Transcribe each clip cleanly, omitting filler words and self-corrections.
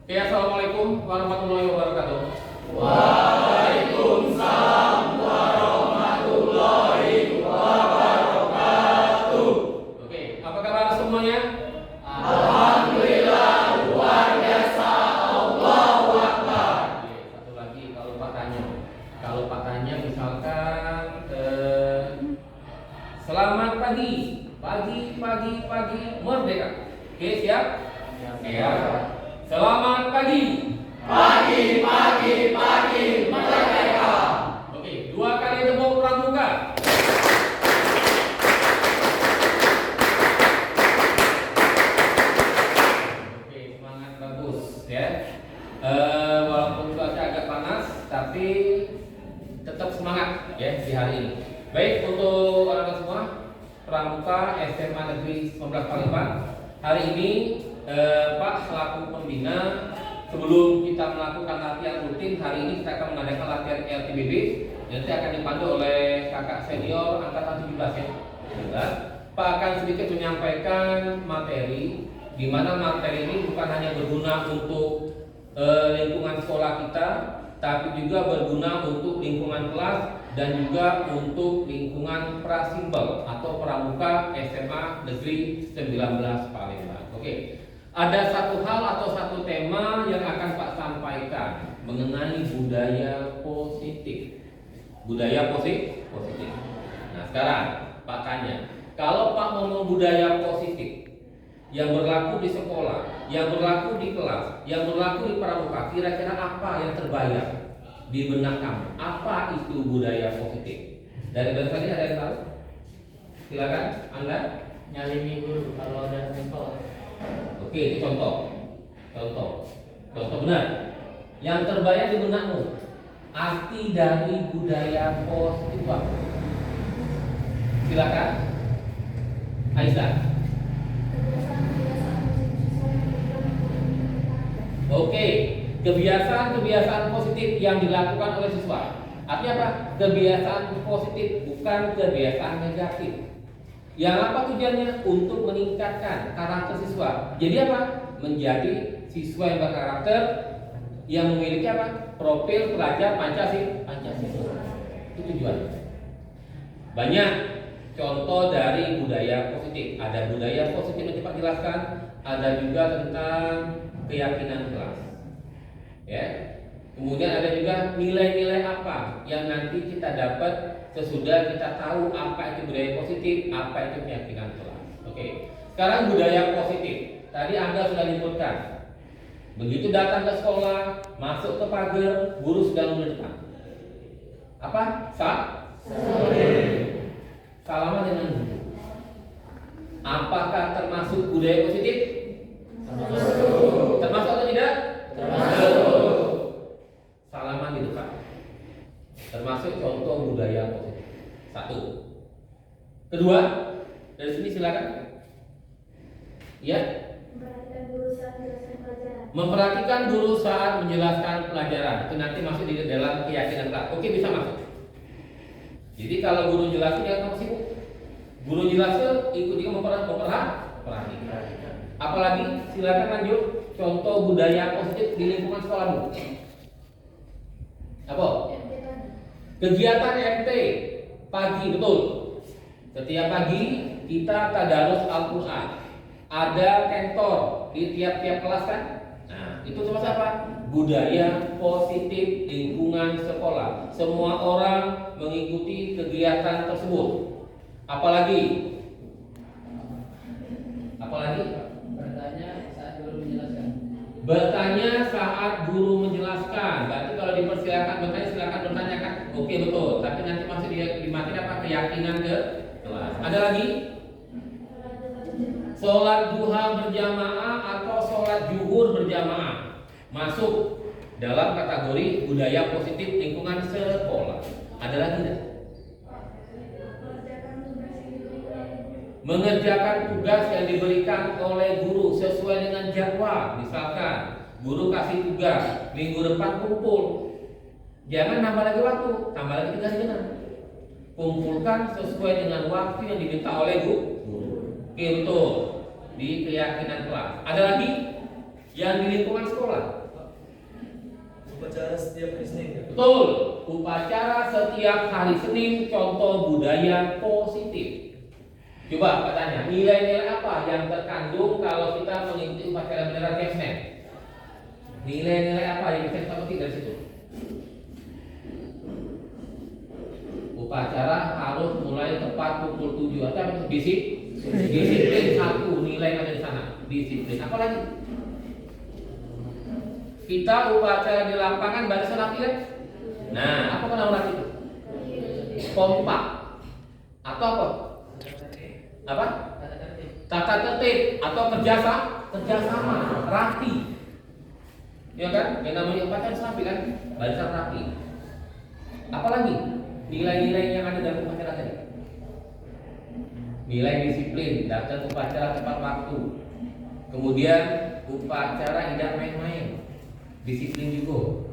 Oke, assalamualaikum warahmatullahi wabarakatuh. Waalaikumsalam warahmatullahi wabarakatuh. Oke, apa kabar semuanya? Alhamdulillah, luar biasa. Allahu Akbar. Oke, satu lagi kalau Pak tanya. Kalau Pak tanya misalkan selamat pagi, pagi merdeka. Oke, siap? Siap. Selamat pagi. Pagi merdeka. Oke, 2 kali tepuk pramuka. Oke, semangat bagus ya. Walaupun cuaca agak panas, tapi tetap semangat ya di hari ini. Baik, untuk anak-anak semua, pramuka SMA Negeri 19 Palembang. Hari ini Pak selaku pembina, sebelum kita melakukan latihan rutin, hari ini kita akan mengadakan latihan LTBB. Nanti akan dipandu oleh kakak senior angkatan 17 ya. Pak akan sedikit menyampaikan materi, di mana materi ini bukan hanya berguna untuk lingkungan sekolah kita, tapi juga berguna untuk lingkungan kelas dan juga untuk lingkungan prasimbel atau pramuka SMA Negeri 19 Palembang. Oke. Ada satu hal atau satu tema yang akan Pak sampaikan mengenai budaya positif. Budaya positif. Nah, sekarang Pak tanya, kalau Pak ngomong budaya positif yang berlaku di sekolah, yang berlaku di kelas, yang berlaku di pramuka, kira-kira apa yang terbayang di benak kamu? Apa itu budaya positif? Dari tadi ada yang tahu? Silakan, Anda. Nyalimi guru kalau ada sekolah. Oke, ini contoh benar. Yang terbayang di benakmu, arti dari budaya positif apa? Silakan, Aisyah. Oke, kebiasaan positif yang dilakukan oleh siswa. Artinya apa? Kebiasaan positif, bukan kebiasaan negatif. Yang apa tujuannya? Untuk meningkatkan karakter siswa. Jadi apa? Menjadi siswa yang berkarakter, yang memiliki apa? Profil pelajar Pancasila. Itu tujuannya. Banyak contoh dari budaya positif. Ada budaya positif yang Pak jelaskan, ada juga tentang keyakinan kelas. Ya. Kemudian ada juga nilai-nilai apa yang nanti kita dapat sesudah kita tahu apa itu budaya positif, apa itu keyakinan kelas. Oke. Sekarang budaya positif. Tadi Anda sudah menyebutkan. Begitu datang ke sekolah, masuk ke pagar, guru sudah mulai depan. Apa? Salaman dengan guru. Apakah termasuk budaya positif? Termasuk atau tidak? Termasuk. Salaman di depan. Termasuk contoh budaya positif. 1. Kedua, dari sini silakan. Ya. Memperhatikan guru saat menjelaskan pelajaran. Itu nanti masuk di dalam keyakinan kelas. Oke, bisa masuk. Jadi kalau guru jelasin jangan kamu sibuk. Guru jelasin ikut juga memperhatikan. Apalagi silakan lanjut. Contoh budaya positif di lingkungan sekolahmu. Apa? Kegiatan MT pagi, betul. Setiap pagi kita tadarus Al-Quran. Ada kantor di tiap-tiap kelas kan? Nah, itu termasuk apa? Budaya positif lingkungan sekolah. Semua orang mengikuti kegiatan tersebut. Apalagi? Bertanya saat guru menjelaskan. Berarti kalau dipersilakan bertanya, silakan bertanya kan? Oke, betul. Tapi nanti masih di materi apa? Keyakinan ke kelas. Ada lagi? Sholat duha berjamaah atau sholat zuhur berjamaah masuk dalam kategori budaya positif lingkungan sekolah. Ada lagi tidak? Mengerjakan tugas yang diberikan oleh guru sesuai dengan jadwal. Misalkan guru kasih tugas minggu depan kumpul, jangan nambah lagi waktu, tambah lagi tugasnya. Kumpulkan sesuai dengan waktu yang diminta oleh guru. Oke, betul. Di keyakinan kelas. Ada lagi? Yang di lingkungan sekolah. Upacara setiap hari Senin. Betul. Upacara setiap hari Senin, contoh budaya positif. Coba katanya, nilai-nilai apa yang terkandung kalau kita mengikuti upacara bendera tiap Senin? Nilai-nilai apa yang bisa kita petik dari situ? Upacara harus mulai tepat pukul 7. Atau apa itu? Disiplin satu nilai yang ada di sana. Disiplin. Apa lagi? Kita upacara di lapangan barisan rapi kan? Nah, apa nama rapi itu? Kompak. Atau apa? Apa? Tata tertib atau kerjasama, rapi. Ya kan? Yang namanya upacara rapi kan? Barisan rapi. Apalagi nilai-nilai yang ada dalam upacara tadi? Nilai disiplin, datang upacara tepat waktu. Kemudian upacara tidak main-main, disiplin juga.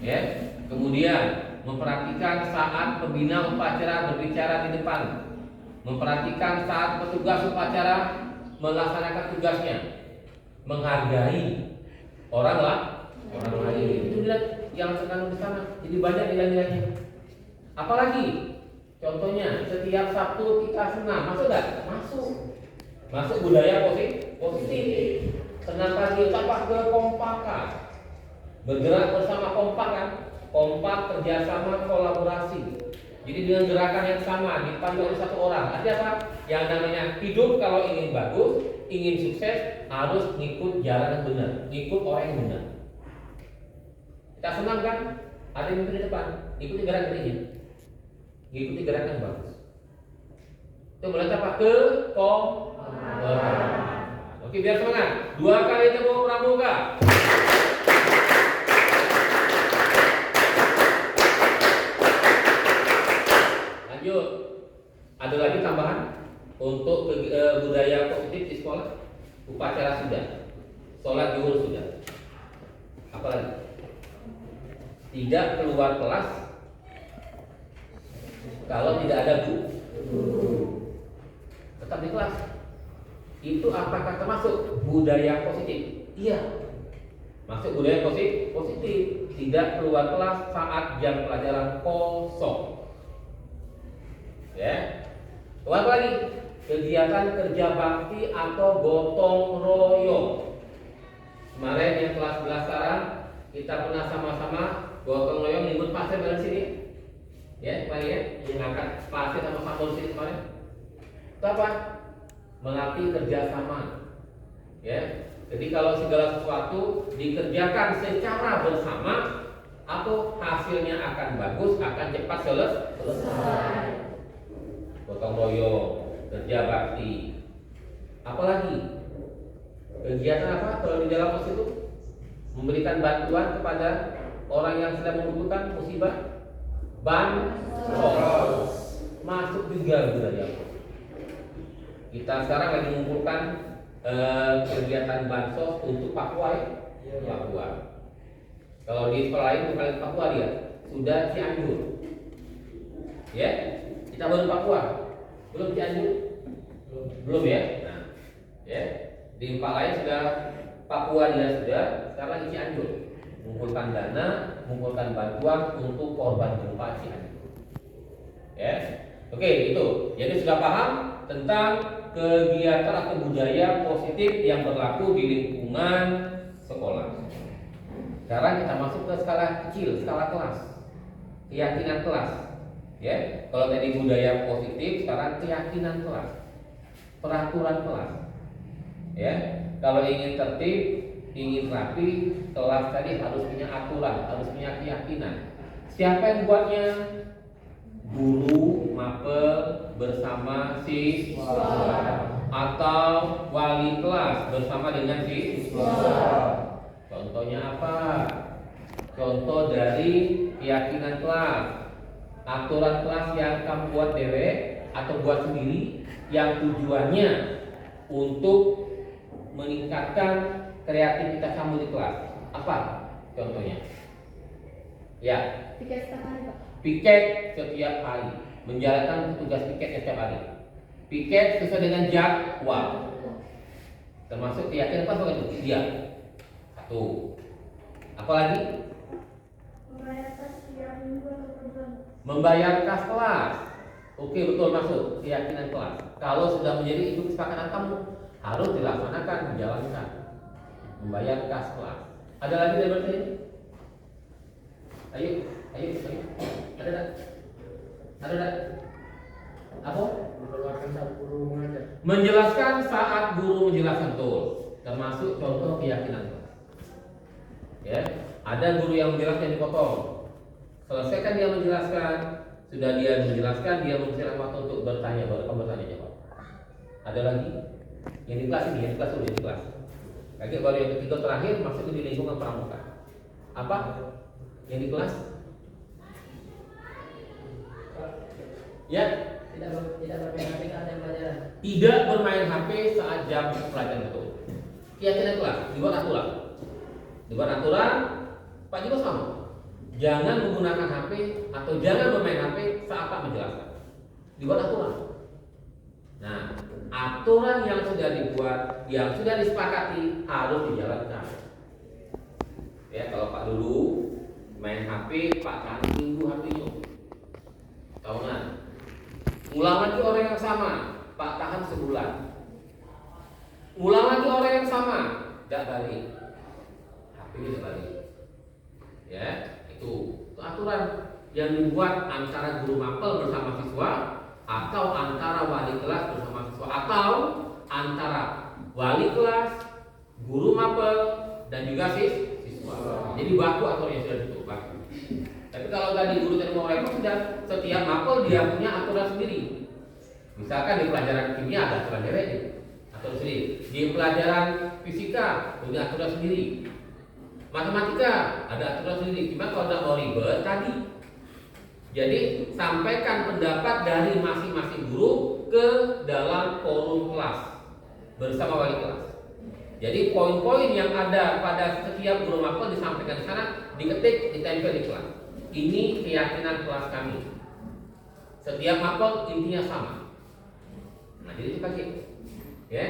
Ya. Kemudian memperhatikan saat pembina upacara berbicara di depan. Memperhatikan saat petugas upacara melaksanakan tugasnya, menghargai orang lain. Itu dia yang terkandung di sana. Jadi banyak nilai-nilainya. Apalagi contohnya setiap Sabtu kita senam, masuk nggak? Masuk budaya positif. Senam pagi tampak kekompakan, bergerak bersama kompak kan? Kompak, kerjasama, kolaborasi. Jadi dengan gerakan yang sama dipandu oleh satu orang. Artinya apa? Yang namanya hidup kalau ingin bagus, ingin sukses harus ngikut jalan yang benar, ngikut orang yang benar. Kita senang kan? Ada yang di depan, ikuti gerakan ini, ngikuti gerakan yang bagus. Itu berarti apa? Oke, biar semangat. 2 kali tepuk pramuka. Lanjut. Ada lagi tambahan untuk budaya positif di sekolah? Upacara sudah, sholat zuhur sudah. Apa lagi? Tidak keluar kelas kalau tidak ada guru. Tetap di kelas. Itu apakah termasuk budaya positif? Iya. Masuk budaya positif. Tidak keluar kelas saat jam pelajaran kosong. Ya. Apa lagi? Kegiatan kerja bakti atau gotong royong. Kemarin yang kelas 11 sekarang kita pernah sama-sama gotong royong nimbun pasir dari sini. Ya, kemarin ya, ngangkat pasir sama sambal sini kemarin. Itu apa? Melatih kerjasama. Ya. Jadi kalau segala sesuatu dikerjakan secara bersama, atau hasilnya akan bagus, akan cepat selesai. Gotong royong, kerja bakti. Apalagi kegiatan apa kalau di dalam pos itu? Memberikan bantuan kepada orang yang sedang membutuhkan musibah. Bansos masuk juga budaya. Kita sekarang lagi mengumpulkan kegiatan bansos untuk Papua ya. Papua. Kalau di sekolah lain bukan Papua dia, sudah Cianjur. Ya, kita baru Papua, belum Cianjur, belum ya. Nah, ya di tempat lain sudah Papua dia sudah, sekarang di Cianjur. Mengumpulkan dana, mengumpulkan bantuan untuk korban gempa Cianjur. Ya, oke itu. Jadi sudah paham tentang kegiatan atau budaya positif yang berlaku di lingkungan sekolah. Sekarang kita masuk ke skala kecil, skala kelas, keyakinan kelas. Ya, kalau tadi budaya positif, sekarang keyakinan kelas, peraturan kelas. Ya, kalau ingin tertib, ingin rapi, kelas tadi harus punya aturan, harus punya keyakinan. Siapa yang buatnya? Guru, mapel bersama siswa, atau wali kelas bersama dengan siswa. Contohnya apa? Contoh dari keyakinan kelas, aturan kelas yang kamu buat dewe atau buat sendiri, yang tujuannya untuk meningkatkan kreativitas kamu di kelas. Apa contohnya? Ya, Piket setiap hari, Pak. piket setiap hari, menjalankan tugas piket setiap hari. Piket sesuai dengan jadwal. Termasuk keyakinan apa bukan itu? Iya. Tuh. Apalagi? Membayar kas kelas. Oke, betul, masuk keyakinan kelas. Kalau sudah menjadi itu kesepakatan kamu, harus dilaksanakan, dijalankan. Membayar kas kelas. Ada lagi dari berarti? Ayo. Ada tak? Ada tak? Apa? Mengeluarkan saat guru mengajar. Menjelaskan saat guru menjelaskan, betul. Termasuk contoh keyakinan kelas. Ya, ada guru yang menjelaskan dipotong. Selesaikan dia menjelaskan, sudah dia menjelaskan, dia memberikan waktu untuk bertanya, baru kamu bertanya jawab. Ada lagi? Yang di kelas ini, yang di kelas dulu, yang di kelas. Lagi baru yang ketiga terakhir masuk di lingkungan pramuka. Apa? Yang di kelas? Ya? Tidak bermain HP saat jam pelajaran. Tidak bermain HP saat jam pelajaran, betul. Keyakinan kelas, dibuat aturan. Dibuat aturan, Pak juga sama. Jangan menggunakan HP atau jangan bermain HP saat Pak menjelaskan. Dibuat aturan. Nah, aturan yang sudah dibuat, yang sudah disepakati harus dijalankan. Ya, kalau Pak dulu main HP, Pak tahan minggu HP-nya. Tahunan. Ulang lagi orang yang sama, Pak tahan sebulan. Ulang lagi orang yang sama, tidak balik. HP-nya tidak balik. Ya, itu aturan yang dibuat antara guru mapel bersama siswa, atau antara wali kelas bersama siswa, atau antara wali kelas, guru mapel, dan juga siswa. Jadi baku aturannya sudah ditutup baku. Tapi kalau tadi guru tadi mau repot, sudah setiap mapel dia punya aturan sendiri. Misalkan di pelajaran kimia ada aturan DWD, aturan sendiri. Di pelajaran fisika punya aturan sendiri. Matematika ada aturan sendiri. Gimana kalau tidak mau ribet tadi? Jadi sampaikan pendapat dari masing-masing guru ke dalam forum kelas bersama wali kelas. Jadi poin-poin yang ada pada setiap guru mapel disampaikan di sana, diketik, ditempel di kelas. Ini keyakinan kelas kami. Setiap mapel intinya sama. Nah, jadi dipakai. Ya.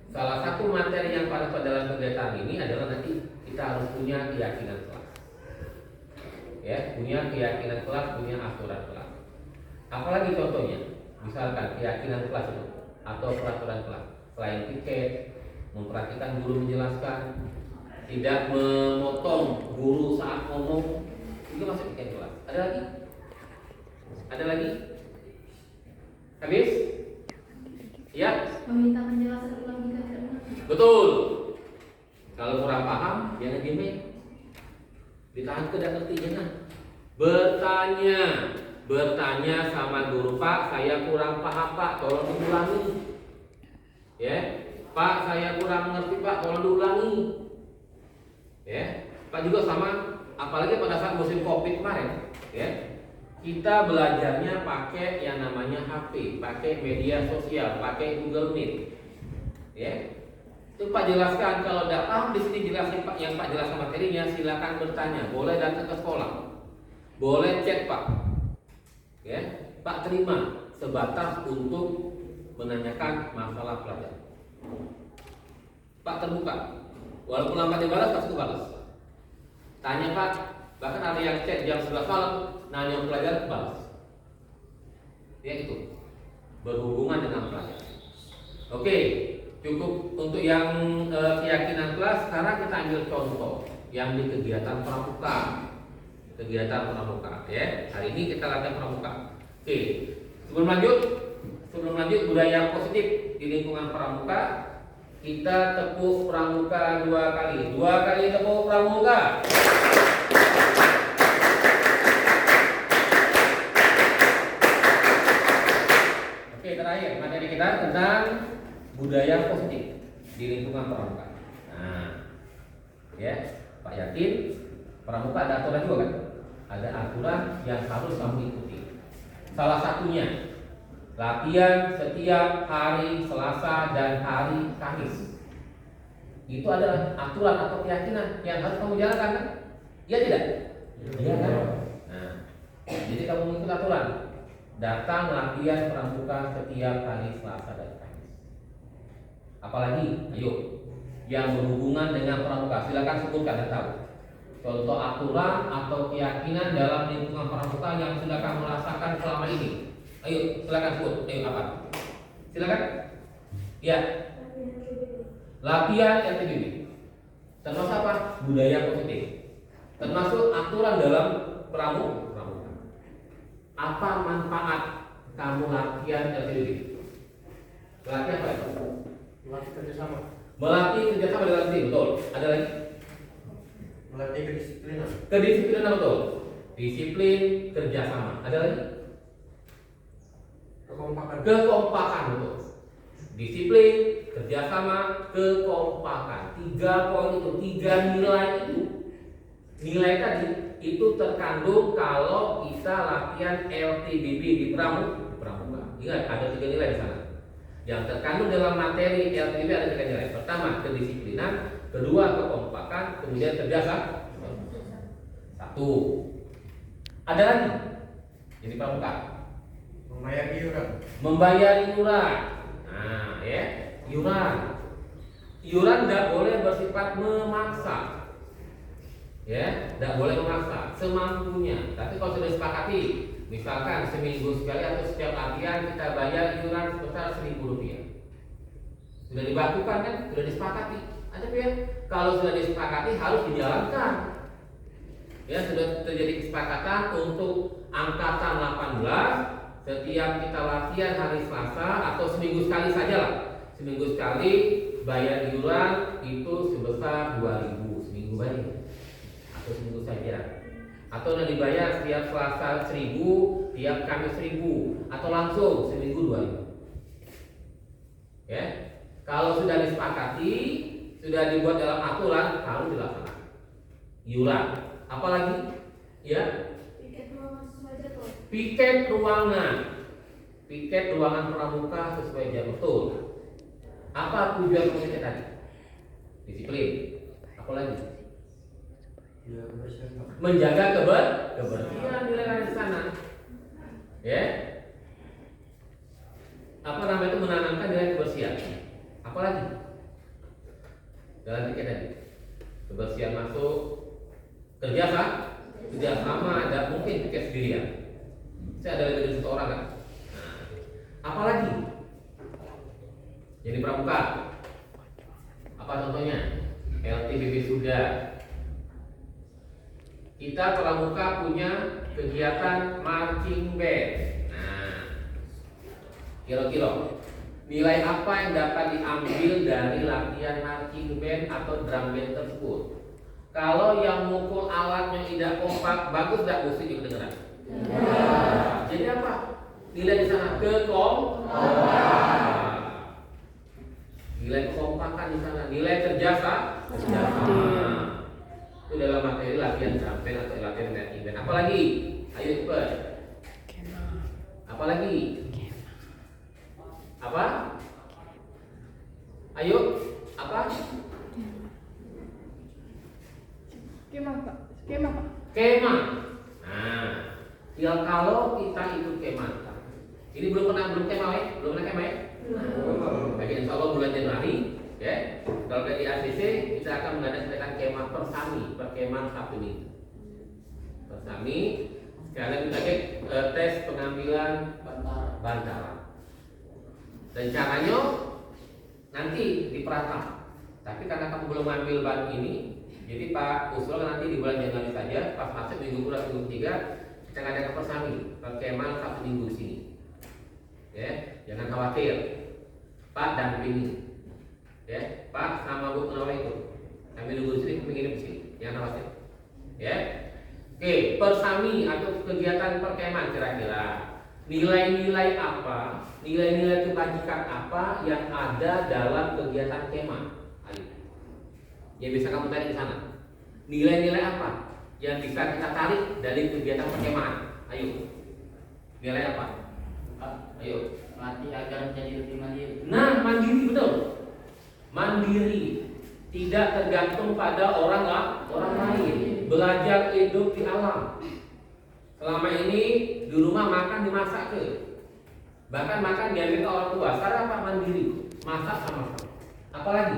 Salah satu materi yang pada dalam kegiatan ini adalah nanti kita harus punya keyakinan kelas. Ya, punya keyakinan kelas, punya aturan kelas. Apalagi contohnya? Misalkan keyakinan kelas itu atau peraturan kelas. Selain tiket, memperhatikan guru menjelaskan, tidak memotong guru saat ngomong, itu masuk tiket kelas. Ada lagi? Ada lagi? Habis? Ya? Meminta penjelasan ulang jika tidak benar. Betul. Kalau kurang paham, jangan diem. Ditahan ke dan ngerti, jangan. Bertanya sama guru, Pak, saya kurang paham Pak, tolong diulangi. Ya, Pak, saya kurang mengerti Pak, tolong diulangi. Ya, Pak juga sama, apalagi pada saat musim COVID kemarin, ya. Kita belajarnya pakai yang namanya HP, pakai media sosial, pakai Google Meet. Ya. Itu Pak jelaskan, kalau tidak paham di sini jelasin Pak, yang Pak jelaskan materinya, silakan bertanya, boleh datang ke sekolah. Boleh chat Pak. Ya, Pak terima sebatas untuk menanyakan masalah pelajaran. Pak terbuka. Walaupun lambat dibalas, pasti balas. Tanya Pak, bahkan ada yang chat jam 11 malam, nanya pelajaran balas. Ya itu. Berhubungan dengan pelajaran. Oke, cukup untuk yang keyakinan kelas. Sekarang kita ambil contoh yang di kegiatan pramuka. Kegiatan pramuka, ya. Hari ini kita latihan pramuka. Oke. Sebelum lanjut budaya positif di lingkungan pramuka, kita tepuk pramuka 2 kali. 2 kali tepuk pramuka. Oke, terakhir materi kita tentang budaya positif di lingkungan pramuka. Nah, ya, Pak yakin pramuka ada aturan juga kan? Ada aturan yang harus kamu ikuti. Salah satunya latihan setiap hari Selasa dan hari Kamis. Itu adalah aturan atau keyakinan yang harus kamu jalankan kan? Iya tidak? Iya kan? Nah, jadi kamu mengikuti aturan. Datang latihan pramuka setiap hari Selasa dan Kamis. Apalagi? Ayo. yang berhubungan dengan pramuka. Silakan sebutkan yang tahu. Contoh aturan atau keyakinan dalam lingkungan pramuka yang sudah kamu rasakan selama ini. Ayo, silakan sebut. Ayo apa? Silakan. Ya. Latihan LTBB. Termasuk apa? Budaya positif. Termasuk aturan dalam pramuka. Apa manfaat kamu latihan LTBB? Melatih apa itu? Melatih kerjasama. Melatih kerjasama dalam tim, betul. Ada lagi? Melatih kedisiplinan. Kedisiplinan, betul. Disiplin, kerjasama. Ada lagi? Kekompakan. Kekompakan, betul. Disiplin, kerjasama, kekompakan. 3 poin itu, 3 nilai itu. Nilai tadi itu terkandung kalau kita latihan LTBB di pramuka. Ingat, ada 3 nilai di sana. Yang terkandung dalam materi LTBB ada 3 nilai. Pertama, kedisiplinan. Kedua, kekompakan. Kemudian kerjasama. 1. Ada lagi? Jadi pramuka. Membayar iuran. Membayar iuran. Nah, ya, iuran. Iuran tidak boleh bersifat memaksa. Ya, tidak boleh memaksa, semampunya. Tapi kalau sudah disepakati, misalkan seminggu sekali atau setiap latihan kita bayar iuran sebesar Rp1.000. Sudah dibakukan kan? Sudah disepakati. Ada ya? Kalau sudah disepakati harus dijalankan. Ya, sudah terjadi kesepakatan untuk angkatan 18 setiap kita latihan hari Selasa atau seminggu sekali saja lah. Seminggu sekali bayar iuran itu sebesar 2.000 seminggu bayar. Atau seminggu saja, atau nanti dibayar setiap Selasa 1.000, tiap Kamis 1.000, atau langsung seminggu 2.000. Ya, kalau sudah disepakati, sudah dibuat dalam aturan, harus dilaksanakan. Iuran, apalagi? Ya, Piket ruangan sesuai jadwal. piket ruangan, piket ruangan pramuka sesuai jadwal. Betul. Apa tujuan piket tadi? Disiplin. Apalagi? Ya, kebersihan. Menjaga kebersihan di sana. Ya. Apa namanya itu, menanamkan nilai kebersihan. Apalagi? Dalam piket tadi. Kebersihan masuk, kerjasama, ada mungkin piket sendirian. Saya ada lebih dari 1 orang kan. Nah, apalagi? Jadi pramuka. Apa contohnya? LTBB sudah. Kita pramuka punya kegiatan marching band. Nah, kira-kira nilai apa yang dapat diambil dari latihan marching band atau drum band tersebut? Kalau yang mukul alatnya tidak kompak, bagus tidak musik yang kedengeran? Jadi apa? Nilai di sana kekompakan. Nilai kekompakan di sana, nilai kerjasama. Itu dalam materi latihan drum band atau latihan marching band. Apalagi? Ayo cepat. Apalagi? Apa? Ayo, apa? Skema Pak. Skema Pak. Kemah. Nah, ya kalau kita ikut kemah. Ini belum kemah ya? Belum pernah kemah ya? Bagi insya Allah bulan Januari, ya. Kalau di ACC kita akan mengadakan kemah persami, perkemahan Sabtu Minggu. Persami, sekalian kita tes pengambilan bantaran. Rencananya nanti di Pratap. Tapi karena kamu belum ambil ban ini, jadi Pak usul nanti di bulan Januari saja, pas masuk minggu kedua, minggu ketiga, kita ngadakan persami, perkemahan Sabtu Minggu di sini. Ya, jangan khawatir, Pak dampingi. Ya, Pak sama Bu Penawai itu. Kami nunggu di sini, kami ngirim di sini. Jangan khawatir. Ya. Oke, persami atau kegiatan perkemahan kira-kira nilai-nilai apa, nilai-nilai kebajikan apa yang ada dalam kegiatan kemah? Ayo. Ya bisa kamu tarik di sana. Nilai-nilai apa yang bisa kita tarik dari kegiatan perkemahan? Ayo. Nilai apa? Ayo. Melatih agar menjadi lebih mandiri. Nah, mandiri betul. Mandiri, tidak tergantung pada orang lain. Belajar hidup di alam. Selama ini di rumah makan dimasak ke, bahkan makan diambil ke orang tua. Sekarang apa? Mandiri, masak sama-sama. Apalagi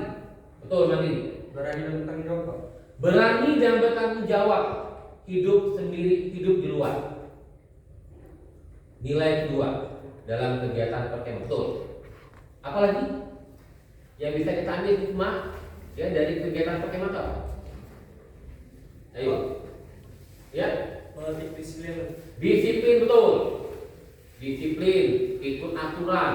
Betul, mandiri. Berani dan bertanggung jawab, Pak. Berani dan bertanggung jawab. Hidup sendiri, hidup di luar. Nilai kedua dalam kegiatan perkemahan. Betul. Apalagi yang bisa kita ambil hikmah ya dari kegiatan perkemahan apa? Ayo. Ya. Melatih disiplin. Disiplin, betul. Disiplin, ikut aturan.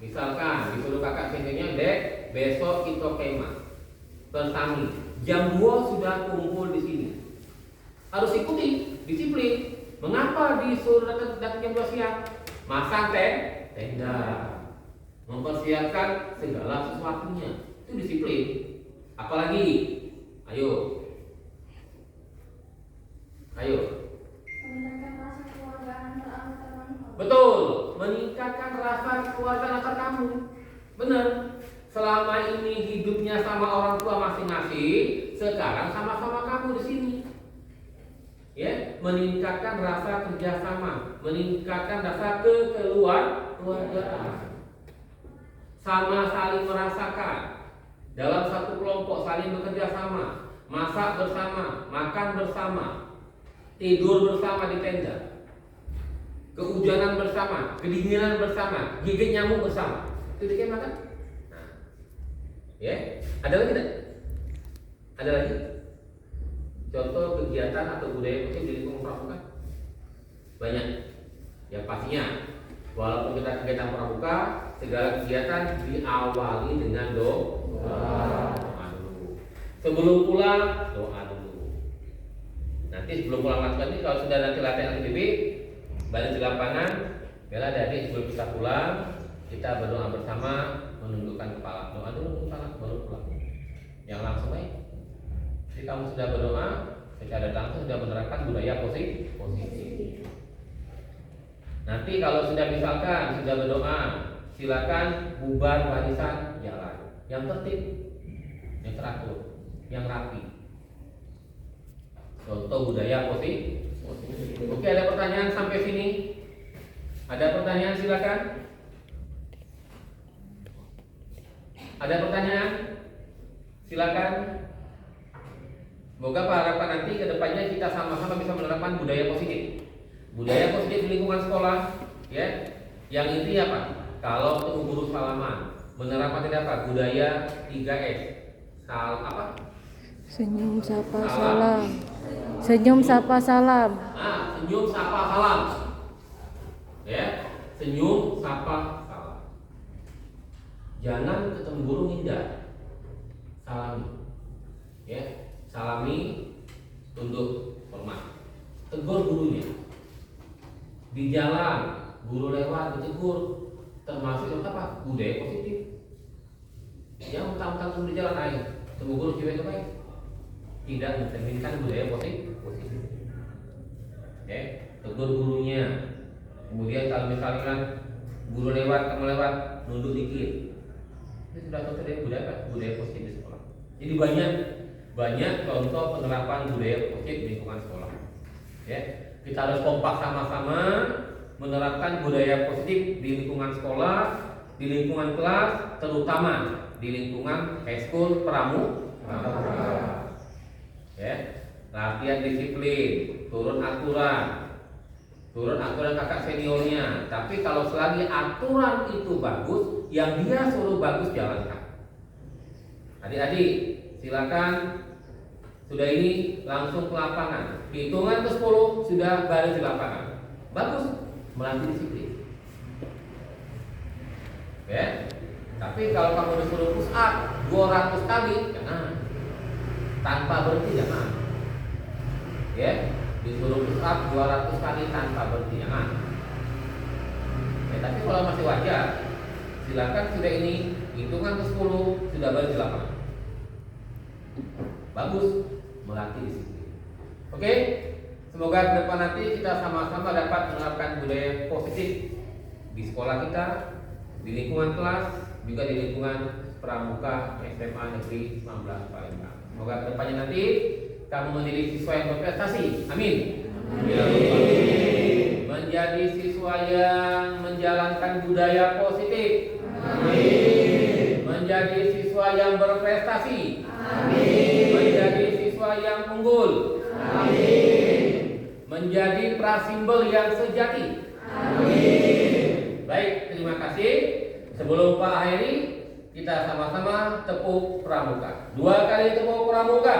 Misalkan disuruh kakak seniornya, Dek, besok kita kemah bersami. Jam 2 sudah kumpul di sini. Harus ikuti, disiplin. Mengapa disuruh datang jam 2 siang? Masang tenda. Mempersiapkan segala sesuatunya. Itu disiplin. Apalagi? Ayo. Meningkatkan rasa keluargaan antar anggota keluarga. Betul, meningkatkan rasa keluarga antar kamu. Benar. Selama ini hidupnya sama orang tua masing-masing, sekarang sama-sama kamu di sini. Ya, meningkatkan rasa kerjasama, meningkatkan rasa kekeluargaan. Sama saling merasakan. Dalam satu kelompok saling bekerja sama, masak bersama, makan bersama, tidur bersama di tenda, kehujanan bersama, kedinginan bersama, gigit nyamuk bersama. Itu dikemah kan? Nah, ya, ada lagi tidak? Ada lagi? Contoh kegiatan atau budaya mungkin di lingkungan pramuka banyak. Ya pastinya, walaupun kita kegiatan pramuka, segala kegiatan diawali dengan doa dulu. Sebelum pulang doa dulu. Nanti sebelum pulang latihan ini kalau sudah nanti latihan aktivitas balik di lapangan, bela adik sebelum kita pulang kita berdoa bersama menundukkan kepala. Doa dulu kepala baru pulang. Yang langsung baik. Jadi kamu sudah berdoa, secara langsung sudah menerapkan budaya positif. Nanti kalau sudah misalkan sudah berdoa, silakan bubar barisan jalan. Yang tertib, yang teratur, yang rapi. Contoh budaya positif. Oke, ada pertanyaan sampai sini? Ada pertanyaan silakan. Ada pertanyaan? Silakan. Semoga harapan nanti ke depannya kita sama-sama bisa menerapkan budaya positif. Budaya positif di lingkungan sekolah, ya. Yang intinya apa? Kalau ketemu guru salaman, menerapkan tidak apa? Budaya 3S. Senyum, sapa, salam. Senyum, sapa, salam. Senyum, sapa, salam. Ya, senyum, sapa, salam. Jangan ketemu guru ngindar. Salami. Ya, salami, tunduk, hormat. Tegur gurunya. Di jalan, guru lewat ditegur. Termasuk apa? Budaya positif. Yang utang-utang di jalan air, ketemu guru cewek baik. Tidak mencerminkan budaya positif. Oke, tegur gurunya. Kemudian kalau misalkan guru lewat, kamu lewat, nunduk dikit. Itu sudah contoh dari budaya positif di sekolah. Jadi banyak contoh penerapan budaya positif di lingkungan sekolah. Ya, kita harus kompak sama-sama menerapkan budaya positif di lingkungan sekolah, di lingkungan kelas, terutama di lingkungan high school pramuka. Ya, latihan disiplin, turun aturan kakak seniornya. Tapi kalau selagi aturan itu bagus, yang dia suruh bagus jalankan. Adik-adik, silakan. Sudah ini langsung ke lapangan. Hitungan ke 10 sudah baris di lapangan. Bagus, melatih disiplin. Ya. Tapi kalau kamu disuruh push up 200 kali, jangan. Tanpa berhenti jangan. Ya, disuruh push up 200 kali tanpa berhenti jangan. Ya, tapi kalau masih wajar, silakan sudah ini hitungan ke 10 sudah baris di lapangan. Bagus, melatih disiplin. Oke, semoga ke depan nanti kita sama-sama dapat menerapkan budaya positif di sekolah kita, di lingkungan kelas, juga di lingkungan pramuka SMA Negeri 19 Palembang. Semoga ke depannya nanti kamu menjadi siswa yang berprestasi. Amin. Menjadi siswa yang menjalankan budaya positif. Amin. menjadi siswa yang berprestasi. Amin. Menjadi siswa yang unggul. Amin. Menjadi prasimbel yang sejati. Amin. Baik, terima kasih. Sebelum Pak akhiri, kita sama-sama tepuk pramuka. 2 kali tepuk pramuka.